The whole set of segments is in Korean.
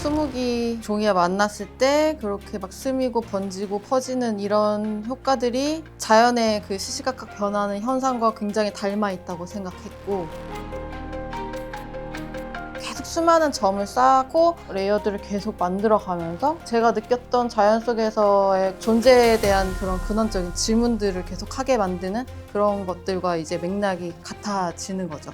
수묵이 종이와 만났을 때 그렇게 막 스미고 번지고 퍼지는 이런 효과들이 자연의 그 시시각각 변하는 현상과 굉장히 닮아 있다고 생각했고, 계속 수많은 점을 쌓고 레이어들을 계속 만들어가면서 제가 느꼈던 자연 속에서의 존재에 대한 그런 근원적인 질문들을 계속 하게 만드는 그런 것들과 이제 맥락이 같아지는 거죠.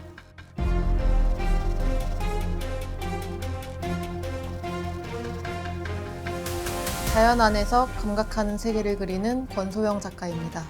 자연 안에서 감각하는 세계를 그리는 권소영 작가입니다.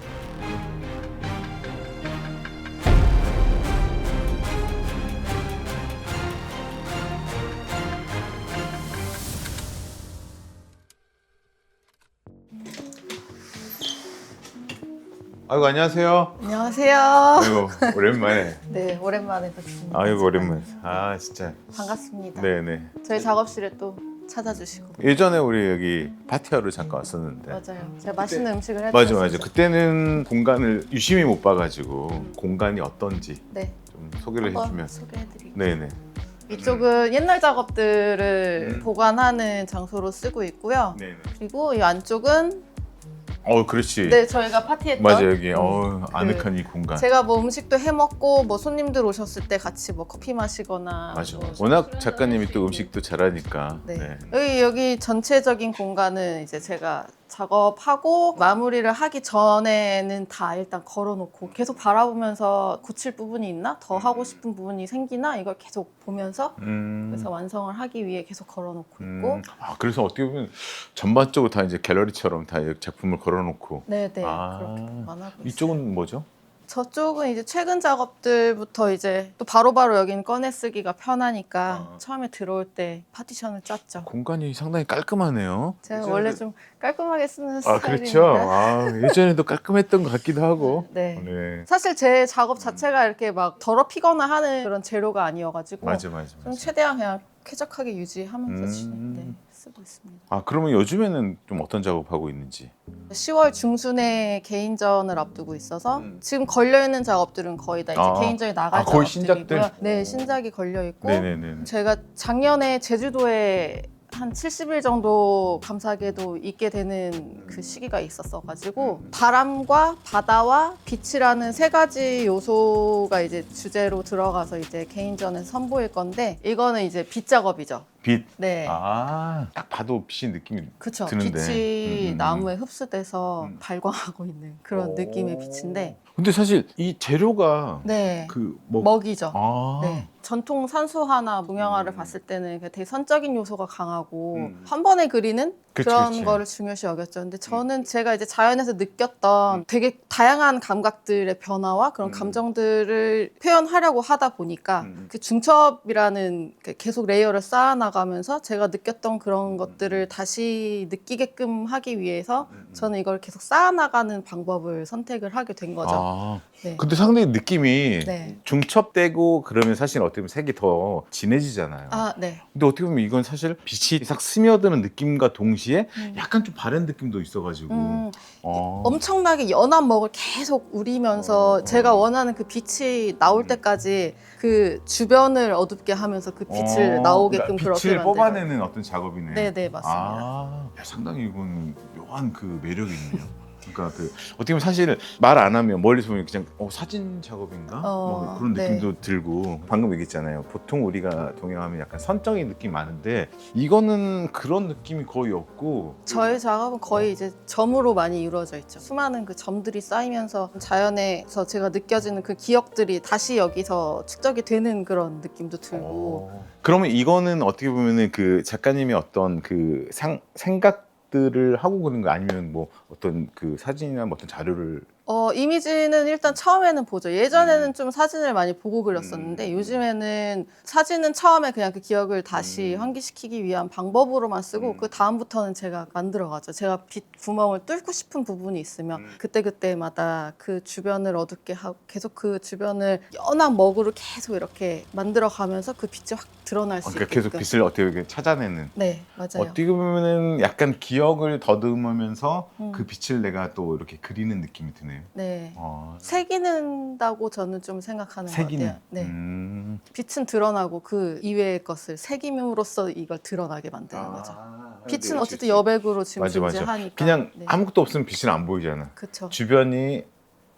아이고 안녕하세요. 안녕하세요. 아이고 오랜만에. 네, 오랜만에 뵙습니다. 아이고 오랜만에. 아 진짜. 반갑습니다. 네네. 저희 작업실에 또 찾아주시고. 예전에 우리 여기 파티하러 잠깐 왔었는데. 맞아요. 제가 맛있는 음식을 맞아 해드렸었죠. 맞아. 그때는 공간을 유심히 못 봐가지고 공간이 어떤지 네, 좀 소개를 한번 해주면. 소개해드릴게요. 네네. 이쪽은 옛날 작업들을 보관하는 장소로 쓰고 있고요. 네네. 그리고 이 안쪽은 그렇지. 네, 저희가 파티했던 맞아 여기 아늑한 이 공간. 제가 뭐 음식도 해먹고 뭐 손님들 오셨을 때 같이 뭐 커피 마시거나 맞아. 뭐 워낙 술 작가님이 한잔 또 하시고. 음식도 잘하니까. 네. 여기 전체적인 공간은 이제 제가 작업하고 마무리를 하기 전에는 다 일단 걸어놓고 계속 바라보면서 고칠 부분이 있나? 더 하고 싶은 부분이 생기나? 이걸 계속 보면서 그래서 완성을 하기 위해 계속 걸어놓고 있고. 그래서 어떻게 보면 전반적으로 다 이제 갤러리처럼 다 작품을 걸어놓고. 네네. 아, 그렇게 만하고 있어요. 이쪽은 뭐죠? 저쪽은 이제 최근 작업들부터 이제 또 바로바로 여긴 꺼내 쓰기가 편하니까 처음에 들어올 때 파티션을 짰죠. 공간이 상당히 깔끔하네요. 제가 원래 좀 깔끔하게 쓰는 그렇죠. 스타일입니다. 예전에도 깔끔했던 것 같기도 하고. 네. 네. 사실 제 작업 자체가 이렇게 막 더럽히거나 하는 그런 재료가 아니어가지고 맞아. 좀 최대한 그냥 쾌적하게 유지하면서 음. 쓰고 있습니다. 그러면 요즘에는 좀 어떤 작업하고 있는지. 10월 중순에 개인전을 앞두고 있어서 지금 걸려있는 작업들은 거의 다 이제 개인전이 나갈 거의 작업들이고요. 신작들? 네, 신작이 걸려있고 네네네. 제가 작년에 제주도에 한 70일 정도 감사하게도 있게 되는 그 시기가 있었어가지고 바람과 바다와 빛이라는 세 가지 요소가 이제 주제로 들어가서 이제 개인전에 선보일 건데 이거는 이제 빛 작업이죠. 빛. 네. 딱 봐도 빛이 느낌이 그쵸. 드는데. 빛이 나무에 흡수돼서 발광하고 있는 그런 느낌의 빛인데 근데 사실 이 재료가 네. 뭐 먹이죠. 아. 네. 전통 산수화나 무명화를 봤을 때는 되게 선적인 요소가 강하고 한 번에 그리는 그런 그치. 거를 중요시 여겼죠. 근데 저는 제가 이제 자연에서 느꼈던 되게 다양한 감각들의 변화와 그런 감정들을 표현하려고 하다 보니까 그 중첩이라는 계속 레이어를 쌓아나가면서 제가 느꼈던 그런 것들을 다시 느끼게끔 하기 위해서 저는 이걸 계속 쌓아나가는 방법을 선택을 하게 된 거죠. 네. 근데 상당히 느낌이 네. 중첩되고 그러면 사실 어떻게 보면 색이 더 진해지잖아요. 네. 근데 어떻게 보면 이건 사실 빛이 싹 스며드는 느낌과 동시에 약간 좀 바른 느낌도 있어가지고. 엄청나게 연한 먹을 계속 우리면서 제가 원하는 그 빛이 나올 때까지 그 주변을 어둡게 하면서 그 빛을 나오게끔 그러니까 그렇게 빛을 만들어요. 뽑아내는 어떤 작업이네. 네네, 맞습니다. 상당히 이건 묘한 그 매력이 있네요. 그러니까 어떻게 보면 사실 말 안 하면 멀리서 보면 그냥 사진 작업인가 뭐 그런 느낌도 들고 방금 얘기했잖아요. 보통 우리가 동양하면 약간 선적인 느낌 많은데 이거는 그런 느낌이 거의 없고 저희 작업은 거의 이제 점으로 많이 이루어져 있죠. 수많은 그 점들이 쌓이면서 자연에서 제가 느껴지는 그 기억들이 다시 여기서 축적이 되는 그런 느낌도 들고. 그러면 이거는 어떻게 보면은 그 작가님의 어떤 그 생각들을 하고 그런 거 아니면 뭐 어떤 그 사진이나 뭐 어떤 자료를 이미지는 일단 처음에는 보죠. 예전에는 좀 사진을 많이 보고 그렸었는데 요즘에는 사진은 처음에 그냥 그 기억을 다시 환기시키기 위한 방법으로만 쓰고 그 다음부터는 제가 만들어가죠. 제가 빛 구멍을 뚫고 싶은 부분이 있으면 그때그때마다 그 주변을 어둡게 하고 계속 그 주변을 연한 먹으로 계속 이렇게 만들어가면서 그 빛이 확 드러날 수 그러니까 있게끔. 계속 빛을 어떻게 이렇게 찾아내는. 네, 맞아요. 어떻게 보면은 약간 기억을 더듬으면서 그 빛을 내가 또 이렇게 그리는 느낌이 드네요. 거네. 네. 어. 새기는다고 저는 좀 생각하는 것 색이네. 같아요. 네. 빛은 드러나고 그 이외의 것을 새김으로써 이걸 드러나게 만드는 거죠. 빛은 그치, 어쨌든 그치. 여백으로 지금 맞아. 존재하니까. 그냥 네. 아무것도 없으면 빛은 안 보이잖아. 그쵸. 주변이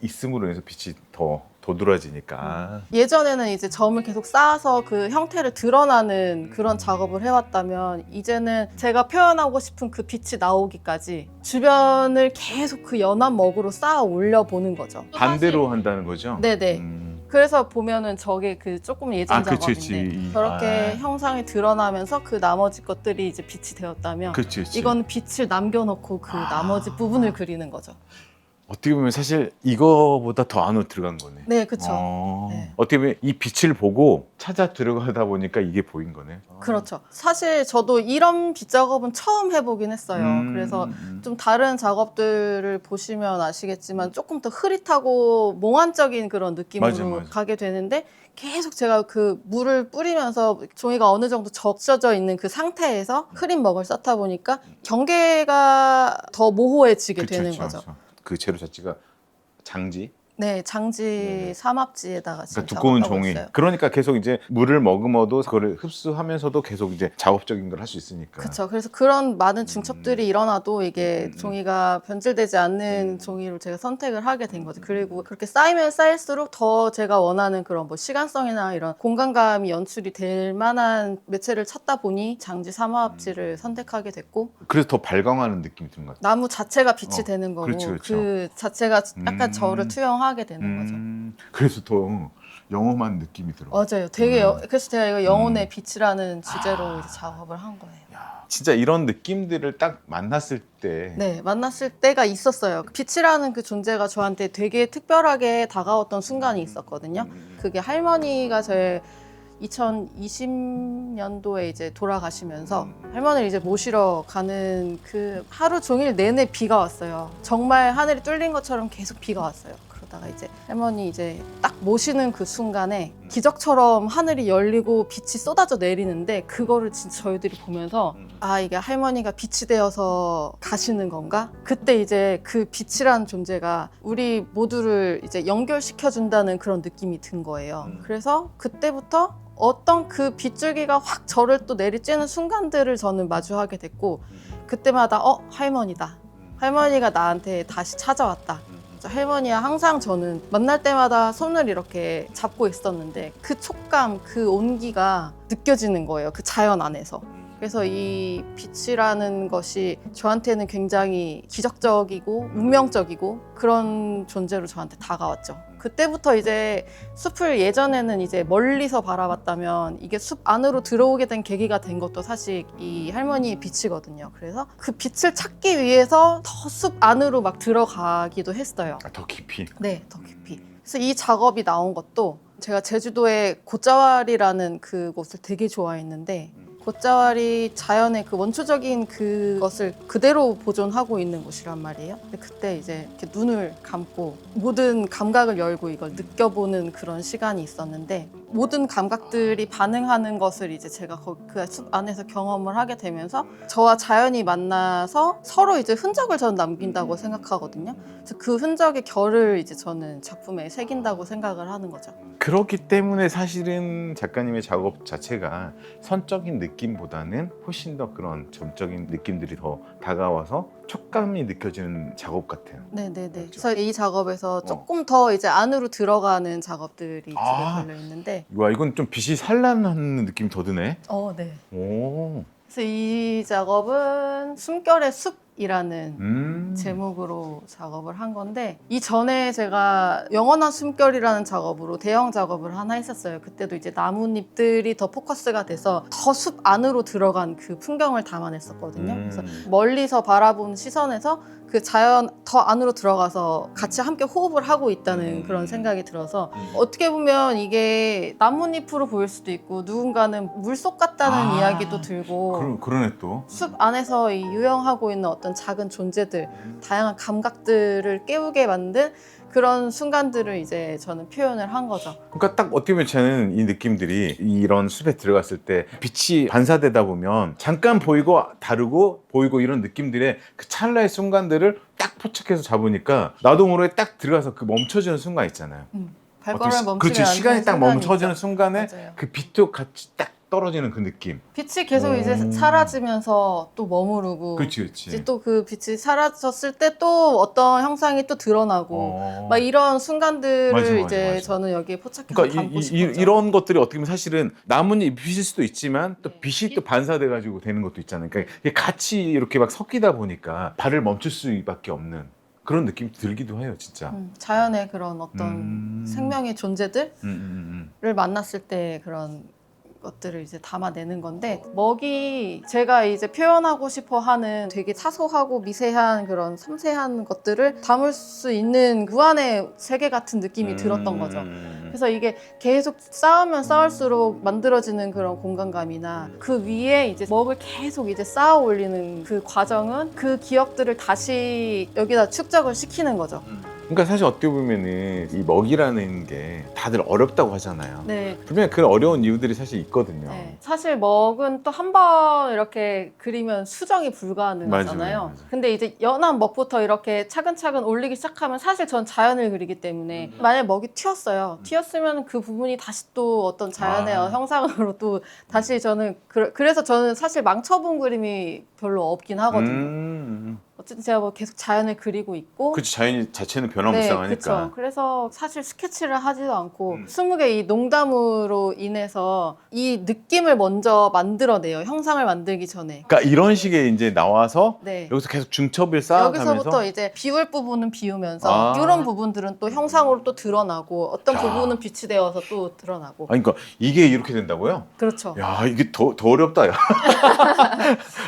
있음으로 인해서 빛이 더 도드라지니까. 예전에는 이제 점을 계속 쌓아서 그 형태를 드러나는 그런 작업을 해왔다면 이제는 제가 표현하고 싶은 그 빛이 나오기까지 주변을 계속 그 연한 먹으로 쌓아 올려보는 거죠. 반대로 한다는 거죠? 네네. 그래서 보면은 저게 그 조금 예전 그치, 작업인데 그치. 저렇게 형상이 드러나면서 그 나머지 것들이 이제 빛이 되었다면 그치. 이건 빛을 남겨놓고 그 나머지 부분을 그리는 거죠. 어떻게 보면 사실 이거보다 더 안으로 들어간 거네. 네, 그쵸. 네. 어떻게 보면 이 빛을 보고 찾아 들어가다 보니까 이게 보인 거네. 그렇죠. 사실 저도 이런 빛 작업은 처음 해보긴 했어요. 그래서 좀 다른 작업들을 보시면 아시겠지만 조금 더 흐릿하고 몽환적인 그런 느낌으로 맞아. 가게 되는데 계속 제가 그 물을 뿌리면서 종이가 어느 정도 적셔져 있는 그 상태에서 흐린 먹을 쌓다 보니까 경계가 더 모호해지게 되는 거죠. 그 재료 자체가 장지. 네, 장지 삼합지에다가 지금 그러니까 두꺼운 작업하고 종이. 있어요. 그러니까 계속 이제 물을 머금어도 그거를 흡수하면서도 계속 이제 작업적인 걸 할 수 있으니까. 그렇죠. 그래서 그런 많은 중첩들이 일어나도 이게 종이가 변질되지 않는 종이로 제가 선택을 하게 된 거죠. 그리고 그렇게 쌓이면 쌓일수록 더 제가 원하는 그런 뭐 시간성이나 이런 공간감이 연출이 될 만한 매체를 찾다 보니 장지 삼화합지를 선택하게 됐고 그래서 더 발광하는 느낌이 드는 것 같아요. 나무 자체가 빛이 되는 거고 그렇죠. 그 자체가 약간 저를 투영하게 되는 거죠. 그래서 더 영험한 느낌이 들어. 맞아요. 되게 그래서 제가 이거 영혼의 빛이라는 주제로 이제 작업을 한 거예요. 진짜 이런 느낌들을 딱 만났을 때 네, 만났을 때가 있었어요. 빛이라는 그 존재가 저한테 되게 특별하게 다가왔던 순간이 있었거든요. 그게 할머니가 제 2020년도에 이제 돌아가시면서 할머니를 이제 모시러 가는 그 하루 종일 내내 비가 왔어요. 정말 하늘이 뚫린 것처럼 계속 비가 왔어요. 그러다가 이제 할머니 이제 딱 모시는 그 순간에 기적처럼 하늘이 열리고 빛이 쏟아져 내리는데 그거를 진짜 저희들이 보면서 아, 이게 할머니가 빛이 되어서 가시는 건가? 그때 이제 그 빛이라는 존재가 우리 모두를 이제 연결시켜 준다는 그런 느낌이 든 거예요. 그래서 그때부터 어떤 그 빗줄기가 확 저를 또 내리쬐는 순간들을 저는 마주하게 됐고 그때마다 할머니다. 할머니가 나한테 다시 찾아왔다. 할머니와 항상 저는 만날 때마다 손을 이렇게 잡고 있었는데 그 촉감, 그 온기가 느껴지는 거예요. 그 자연 안에서. 그래서 이 빛이라는 것이 저한테는 굉장히 기적적이고 운명적이고 그런 존재로 저한테 다가왔죠. 그때부터 이제 숲을 예전에는 이제 멀리서 바라봤다면 이게 숲 안으로 들어오게 된 계기가 된 것도 사실 이 할머니의 빛이거든요. 그래서 그 빛을 찾기 위해서 더 숲 안으로 막 들어가기도 했어요. 더 깊이. 네, 더 깊이. 그래서 이 작업이 나온 것도 제가 제주도의 곶자왈이라는 그곳을 되게 좋아했는데 곶자왈이 자연의 그 원초적인 그것을 그대로 보존하고 있는 곳이란 말이에요. 근데 그때 이제 이렇게 눈을 감고 모든 감각을 열고 이걸 느껴보는 그런 시간이 있었는데 모든 감각들이 반응하는 것을 이제 제가 그 숲 안에서 경험을 하게 되면서 저와 자연이 만나서 서로 이제 흔적을 저는 남긴다고 생각하거든요. 그래서 그 흔적의 결을 이제 저는 작품에 새긴다고 생각을 하는 거죠. 그렇기 때문에 사실은 작가님의 작업 자체가 선적인 느낌보다는 훨씬 더 그런 점적인 느낌들이 더 다가와서 촉감이 느껴지는 작업 같아요. 네네네. 그렇죠. 그래서 이 작업에서 조금 더 이제 안으로 들어가는 작업들이 집에 걸려 있는데. 와, 이건 좀 빛이 산란하는 느낌이 더 드네. 네. 오. 그래서 이 작업은 숨결의 숲이라는 제목으로 작업을 한 건데 이전에 제가 영원한 숨결이라는 작업으로 대형 작업을 하나 했었어요. 그때도 이제 나뭇잎들이 더 포커스가 돼서 더 숲 안으로 들어간 그 풍경을 담아냈었거든요. 그래서 멀리서 바라본 시선에서 그 자연 더 안으로 들어가서 같이 함께 호흡을 하고 있다는 그런 생각이 들어서 어떻게 보면 이게 나뭇잎으로 보일 수도 있고 누군가는 물속 같다는 이야기도 들고 그러네 또. 숲 안에서 이 유영하고 있는 어떤 작은 존재들, 다양한 감각들을 깨우게 만든 그런 순간들을 이제 저는 표현을 한 거죠. 그러니까 딱 어떻게 보면 저는 이 느낌들이 이런 숲에 들어갔을 때 빛이 반사되다 보면 잠깐 보이고 다르고 보이고 이런 느낌들의 그 찰나의 순간들을 딱 포착해서 잡으니까 나도 모르게 딱 들어가서 그 멈춰지는 순간 있잖아요. 발걸음을 멈추게 그렇지, 시간이 딱 순간이 멈춰지는 있죠. 순간에 맞아요. 그 빛도 같이 딱 떨어지는 그 느낌. 빛이 계속 이제 사라지면서 또 머무르고 그렇지, 그렇지. 이제 또 그 빛이 사라졌을 때 또 어떤 형상이 또 드러나고 막 이런 순간들을 맞아, 이제 맞아. 저는 여기에 포착해서 그러니까 담고 싶었죠. 이런 것들이 어떻게 보면 사실은 나뭇잎일 수도 있지만 또 네. 빛이 또 반사돼 가지고 되는 것도 있잖아요. 그러니까 이게 같이 이렇게 막 섞이다 보니까 발을 멈출 수밖에 없는 그런 느낌이 들기도 해요, 진짜. 자연의 그런 어떤 생명의 존재들을 만났을 때 그런 것들을 이제 담아내는 건데, 먹이 제가 이제 표현하고 싶어 하는 되게 사소하고 미세한 그런 섬세한 것들을 담을 수 있는 무한의 세계 같은 느낌이 들었던 거죠. 그래서 이게 계속 쌓으면 쌓을수록 만들어지는 그런 공간감이나 그 위에 이제 먹을 계속 이제 쌓아 올리는 그 과정은 그 기억들을 다시 여기다 축적을 시키는 거죠. 그러니까 사실 어떻게 보면은 이 먹이라는 게 다들 어렵다고 하잖아요. 네. 분명히 그 어려운 이유들이 사실 있거든요. 네. 사실 먹은 또 한 번 이렇게 그리면 수정이 불가능하잖아요. 맞아요, 맞아요. 근데 이제 연한 먹부터 이렇게 차근차근 올리기 시작하면 사실 전 자연을 그리기 때문에 만약에 먹이 튀었어요. 튀었으면 그 부분이 다시 또 어떤 자연의 형상으로 또 다시 저는 그래서 저는 사실 망쳐본 그림이 별로 없긴 하거든요. 어쨌든 제가 뭐 계속 자연을 그리고 있고 그렇지, 자연 자체는 변화무쌍하니까. 그렇죠. 그래서 사실 스케치를 하지도 않고 20개 이 농담으로 인해서 이 느낌을 먼저 만들어내요. 형상을 만들기 전에. 그러니까 이런 식의 이제 나와서 네. 여기서 계속 중첩을 쌓아가면서 여기서부터 이제 비울 부분은 비우면서 아. 이런 부분들은 또 형상으로 또 드러나고 어떤 야. 부분은 빛이 되어서 또 드러나고. 아니 그러니까 이게 이렇게 된다고요? 그렇죠. 야, 이게 더 어렵다. 야.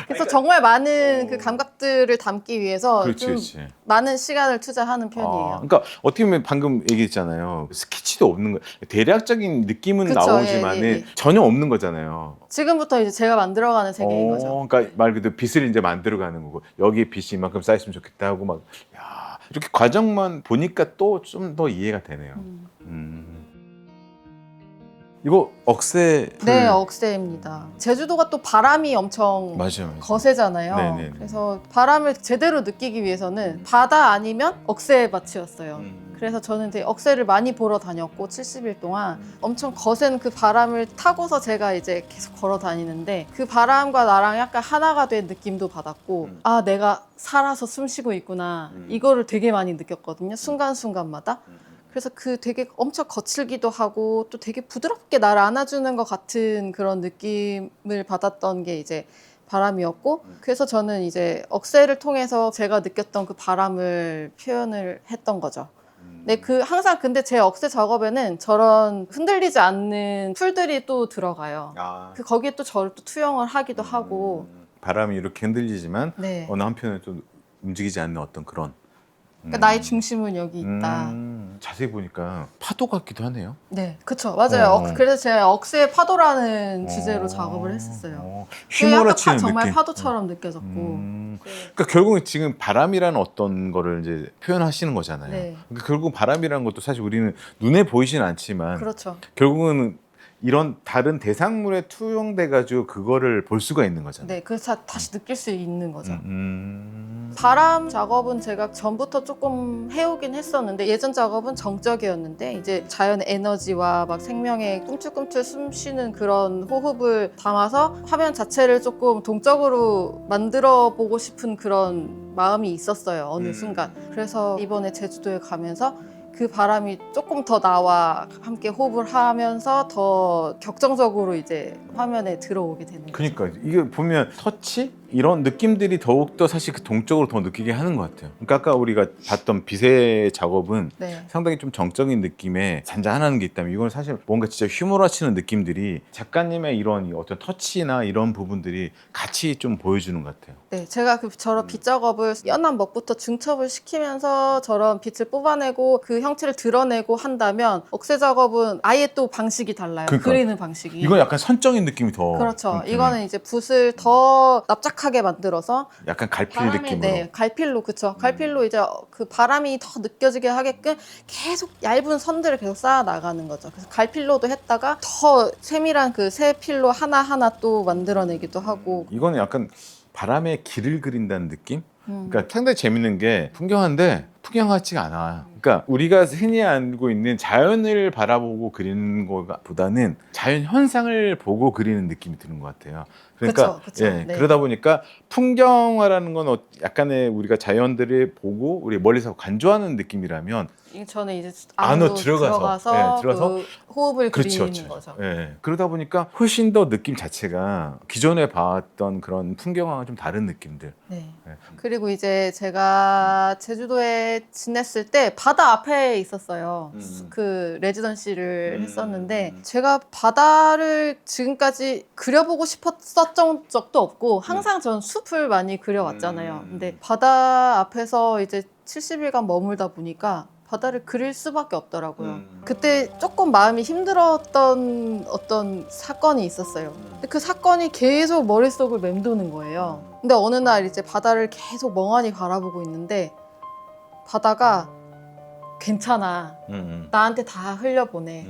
그래서 정말 많은 그 감각들을 담기 위해서 그렇지, 좀 그렇지. 많은 시간을 투자하는 편이에요. 그러니까 어떻게 보면 방금 얘기했잖아요. 스케치도 없는 거. 대략적인 느낌은 그쵸, 나오지만은 예, 예, 예. 전혀 없는 거잖아요. 지금부터 이제 제가 만들어가는 세계인 거죠. 그러니까 말 그대로 빛을 이제 만들어가는 거고 여기에 빛이 이만큼 쌓였으면 좋겠다 하고 막 야, 이렇게 과정만 보니까 또 좀 더 이해가 되네요. 이거 억새 풀. 네, 억새입니다. 제주도가 또 바람이 엄청 맞아요. 거세잖아요. 네네네. 그래서 바람을 제대로 느끼기 위해서는 바다 아니면 억새밭이었어요. 그래서 저는 되게 억새를 많이 보러 다녔고 70일 동안 엄청 거센 그 바람을 타고서 제가 이제 계속 걸어 다니는데 그 바람과 나랑 약간 하나가 된 느낌도 받았고 아 내가 살아서 숨 쉬고 있구나 이거를 되게 많이 느꼈거든요. 순간순간마다. 그래서 그 되게 엄청 거칠기도 하고 또 되게 부드럽게 나를 안아주는 것 같은 그런 느낌을 받았던 게 이제 바람이었고 그래서 저는 이제 억새를 통해서 제가 느꼈던 그 바람을 표현을 했던 거죠. 네, 항상 근데 제 억새 작업에는 저런 흔들리지 않는 풀들이 또 들어가요. 거기에 또 저를 또 투영을 하기도 하고. 바람이 이렇게 흔들리지만 네. 어느 한편에 또 움직이지 않는 어떤 그런. 그러니까 나의 중심은 여기 있다. 자세히 보니까 파도 같기도 하네요. 네, 그쵸. 맞아요. 그래서 제가 억새 파도라는 주제로 어. 작업을 했었어요. 휘몰아치는 정말 느낌. 파도처럼 느껴졌고. 그러니까 결국은 지금 바람이라는 어떤 거를 이제 표현하시는 거잖아요. 네. 그러니까 결국 바람이라는 것도 사실 우리는 눈에 보이지는 않지만 그렇죠. 결국은 이런 다른 대상물에 투영돼 가지고 그거를 볼 수가 있는 거잖아요. 네, 그래서 다시 느낄 수 있는 거죠. 바람 작업은 제가 전부터 조금 해오긴 했었는데 예전 작업은 정적이었는데 이제 자연의 에너지와 막 생명의 꿈틀꿈틀 숨쉬는 그런 호흡을 담아서 화면 자체를 조금 동적으로 만들어 보고 싶은 그런 마음이 있었어요. 어느 순간. 그래서 이번에 제주도에 가면서 그 바람이 조금 더 나와 함께 호흡을 하면서 더 격정적으로 이제 화면에 들어오게 되는 거죠. 그러니까 이게 보면 터치 이런 느낌들이 더욱더 사실 그 동적으로 더 느끼게 하는 것 같아요. 그러니까 아까 우리가 봤던 빛의 작업은 네. 상당히 좀 정적인 느낌의 잔잔한 게 있다면 이건 사실 뭔가 진짜 휘몰아치는 느낌들이 작가님의 이런 어떤 터치나 이런 부분들이 같이 좀 보여주는 것 같아요. 네, 제가 저런 빛 작업을 연한 먹부터 중첩을 시키면서 저런 빛을 뽑아내고 그 형체를 드러내고 한다면 억새 작업은 아예 또 방식이 달라요. 그러니까 그리는 방식이. 이건 약간 선적인 느낌이 더 그렇죠. 좀 드네. 이거는 이제 붓을 더 납작하게 촉촉하게 만들어서 약간 갈필 바람에 느낌으로. 네, 갈필로 그쵸. 갈필로 이제 그 바람이 더 느껴지게 하게끔 계속 얇은 선들을 계속 쌓아 나가는 거죠. 그래서 갈필로도 했다가 더 세밀한 그 새 필로 하나하나 또 만들어내기도 하고. 이거는 약간 바람에 길을 그린다는 느낌? 그러니까 상당히 재밌는 게 풍경화인데 풍경 같지가 않아. 그러니까 우리가 흔히 알고 있는 자연을 바라보고 그리는 것보다는 자연 현상을 보고 그리는 느낌이 드는 것 같아요. 그러니까 그쵸. 예, 네. 그러다 보니까 풍경화라는 건 약간의 우리가 자연들을 보고 우리 멀리서 간주하는 느낌이라면 저는 이제 안으로 안으로 들어가서, 예, 들어가서 그 호흡을 그렇죠, 그리는 그렇죠. 거죠. 예. 그러다 보니까 훨씬 더 느낌 자체가 기존에 봤던 그런 풍경화와 좀 다른 느낌들. 네. 예. 그리고 이제 제가 제주도에 지냈을 때 바다 앞에 있었어요. 그 레지던시를 했었는데 제가 바다를 지금까지 그려보고 싶었던 적도 없고 항상 전 숲을 많이 그려왔잖아요. 근데 바다 앞에서 이제 70일간 머물다 보니까 바다를 그릴 수밖에 없더라고요. 그때 조금 마음이 힘들었던 어떤 사건이 있었어요. 근데 그 사건이 계속 머릿속을 맴도는 거예요. 근데 어느 날 이제 바다를 계속 멍하니 바라보고 있는데 바다가 괜찮아. 나한테 다 흘려보내.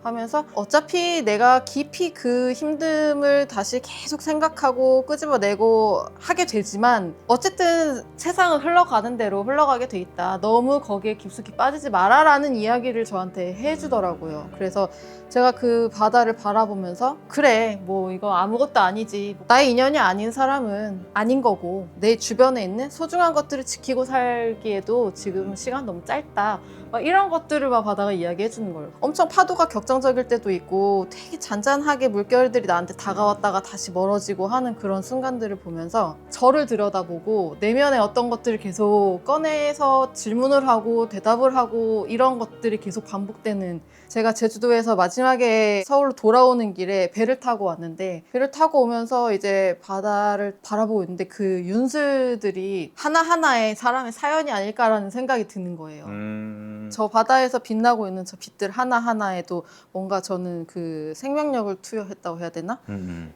하면서 어차피 내가 깊이 그 힘듦을 다시 계속 생각하고 끄집어내고 하게 되지만 어쨌든 세상은 흘러가는 대로 흘러가게 돼 있다. 너무 거기에 깊숙이 빠지지 마라라는 이야기를 저한테 해주더라고요. 그래서 제가 그 바다를 바라보면서 그래 뭐 이거 아무것도 아니지. 나의 인연이 아닌 사람은 아닌 거고 내 주변에 있는 소중한 것들을 지키고 살기에도 지금 시간 너무 짧다. 막 이런 것들을 막 바다가 이야기해 주는 거예요. 엄청 파도가 격정적일 때도 있고 되게 잔잔하게 물결들이 나한테 다가왔다가 다시 멀어지고 하는 그런 순간들을 보면서 저를 들여다보고 내면의 어떤 것들을 계속 꺼내서 질문을 하고 대답을 하고 이런 것들이 계속 반복되는 제가 제주도에서 마지막에 서울로 돌아오는 길에 배를 타고 왔는데 배를 타고 오면서 이제 바다를 바라보고 있는데 그 윤슬들이 하나하나의 사람의 사연이 아닐까라는 생각이 드는 거예요. 저 바다에서 빛나고 있는 저 빛들 하나하나에도 뭔가 저는 그 생명력을 투여했다고 해야 되나?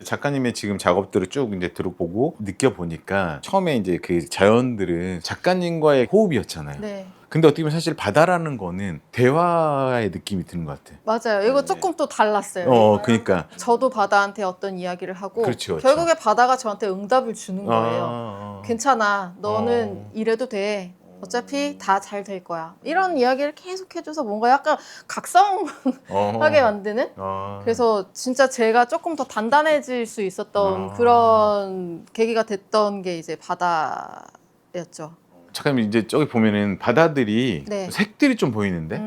작가님의 지금 작업들을 쭉 이제 들어보고 느껴보니까 처음에 이제 그 자연들은 작가님과의 호흡이었잖아요. 네. 근데 어떻게 보면 사실 바다라는 거는 대화의 느낌이 드는 것 같아. 맞아요. 이거 조금 또 달랐어요. 그러니까. 저도 바다한테 어떤 이야기를 하고 그렇죠. 결국에 바다가 저한테 응답을 주는 거예요. 괜찮아. 너는 이래도 돼. 어차피 다 잘 될 거야. 이런 이야기를 계속 해줘서 뭔가 약간 각성하게 만드는? 그래서 진짜 제가 조금 더 단단해질 수 있었던 그런 계기가 됐던 게 이제 바다였죠. 작가님 이제 저기 보면은 바다들이 네. 색들이 좀 보이는데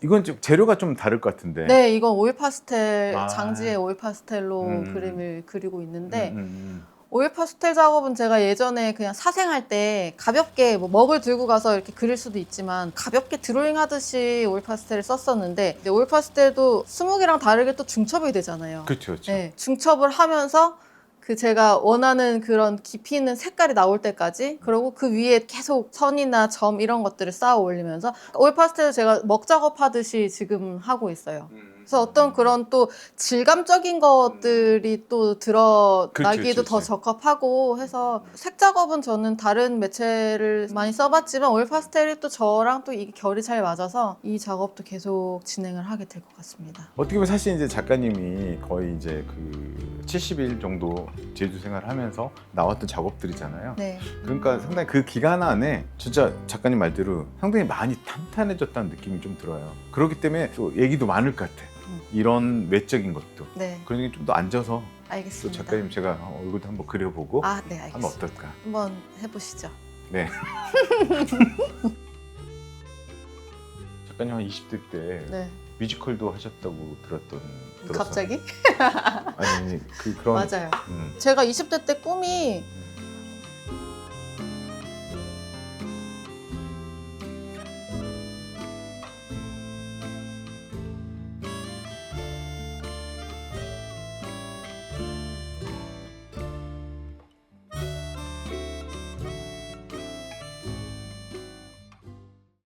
이건 좀 재료가 좀 다를 것 같은데. 네, 이건 오일 파스텔, 아. 장지에 오일 파스텔로 그림을 그리고 있는데 음. 오일 파스텔 작업은 제가 예전에 그냥 사생할 때 가볍게 뭐 먹을 들고 가서 이렇게 그릴 수도 있지만 가볍게 드로잉 하듯이 오일 파스텔을 썼었는데 근데 오일 파스텔도 스목이랑 다르게 또 중첩이 되잖아요. 그렇죠, 그렇죠. 네, 중첩을 하면서 그 제가 원하는 그런 깊이 있는 색깔이 나올 때까지 그리고 그 위에 계속 선이나 점 이런 것들을 쌓아 올리면서 오일 파스텔을 제가 먹 작업하듯이 지금 하고 있어요. 그래서 어떤 그런 또 질감적인 것들이 또 드러나기에도 그렇죠, 더 그렇죠. 적합하고 해서 색 작업은 저는 다른 매체를 많이 써봤지만 오일 파스텔이 또 저랑 또 이게 결이 잘 맞아서 이 작업도 계속 진행을 하게 될 것 같습니다. 어떻게 보면 사실 이제 작가님이 거의 이제 그 70일 정도 제주 생활하면서 나왔던 작업들이잖아요. 네. 그러니까 상당히 그 기간 안에 진짜 작가님 말대로 상당히 많이 탄탄해졌다는 느낌이 좀 들어요. 그렇기 때문에 또 얘기도 많을 것 같아. 이런 외적인 것도. 네. 그런 게 좀 더 앉아서 또 알겠습니다. 작가님 제가 얼굴도 한번 그려보고 아, 네, 하면 알겠습니다. 어떨까? 한번 해보시죠. 네. 작가님 한 20대 때 네. 뮤지컬도 하셨다고 들었어요. 갑자기? 아니 그런 맞아요. 음. 제가 20대 때 꿈이